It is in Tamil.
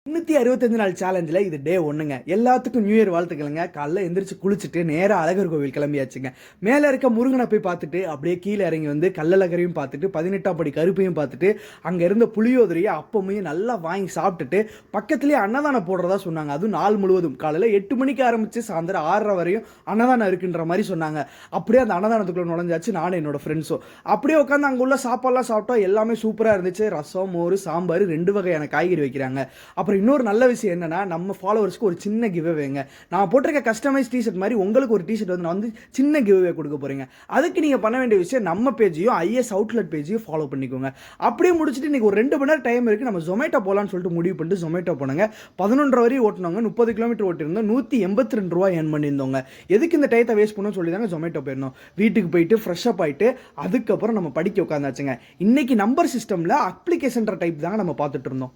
365 நாள் சேலஞ்சில் இது டே 1ங்க. எல்லாத்துக்கும் நியூ இயர் வாழ்த்துக்களுங்க. காலைல எந்திரிச்சு குளிச்சுட்டு நேரா அழகர் கோவில் கிளம்பியாச்சுங்க. மேலே இருக்க முருகனை போய் பார்த்துட்டு அப்படியே கீழே இறங்கி வந்து கள்ளழகரையும் பார்த்துட்டு 18ஆம் படி கருப்பையும் பார்த்துட்டு அங்கே இருந்த புளியோதரையும் அப்பமையும் நல்லா வாங்கி சாப்பிட்டுட்டு பக்கத்துலேயே அன்னதானம் போடுறதா சொன்னாங்க. அதுவும் நாள் முழுவதும் காலையில் 8 மணிக்கு ஆரம்பித்து சாயந்தரம் 6:30 வரையும் அன்னதானம் இருக்குன்ற மாதிரி சொன்னாங்க. அப்படியே அந்த அன்னதானத்துக்குள்ள நுழைஞ்சாச்சு நானும் என்னோட ஃப்ரெண்ட்ஸும். அப்படியே உட்காந்து அங்கே உள்ள சாப்பாடுலாம் சாப்பிட்டோம். எல்லாமே சூப்பராக இருந்துச்சு. ரசம், மோர், சாம்பார் 2 வகையான காய்கறி வைக்கிறாங்க. அப்புறம் இன்னொரு நல்ல விஷயம் என்னன்னா, நம்ம ஃபாலோவர்ஸ்க்கு ஒரு சின்ன கிவ்அவேங்க. நான் போட்டிருக்க கஸ்டமைஸ் டிஷர்ட் மாதிரி உங்களுக்கு ஒரு டிஷர்ட் வந்து நான் வந்து சின்ன கிவ்அவே கொடுக்க போறேங்க. அதுக்கு நீங்க பண்ண வேண்டிய விஷயம் நம்ம பேஜையும் ஐஎஸ் அவுட்லெட் பேஜையும் ஃபாலோ பண்ணிக்கோங்க. அப்படியே முடிச்சுட்டு இன்னைக்கு ஒரு 2 மணி நேரம் டைம் இருக்கு. நம்ம ஜொமேட்டோ போலான்னு சொல்லிட்டு முடிவு பண்ணிட்டு ஜொமேட்டோ போனாங்க. 11:30 வரையும் ஓட்டினவங்க 30 கிலோமீட்டர் ஓட்டிருந்தோம். 182 ரூபா ஏர்ன் பண்ணியிருந்தோங்க. எதுக்கு இந்த டயத்தை வேஸ்ட் பண்ணணும்னு சொல்லி தாங்க ஜொமேட்டோ போயிருந்தோம். வீட்டுக்கு போயிட்டு ஃப்ரெஷ் அப் ஆயிட்டு அதுக்கப்புறம் நம்ம படிக்க உட்காந்தாச்சுங்க. இன்னைக்கு நம்பர் சிஸ்டம்ல அப்ளிகேஷன் டைப் தாங்க நம்ம பார்த்துட்டு இருந்தோம்.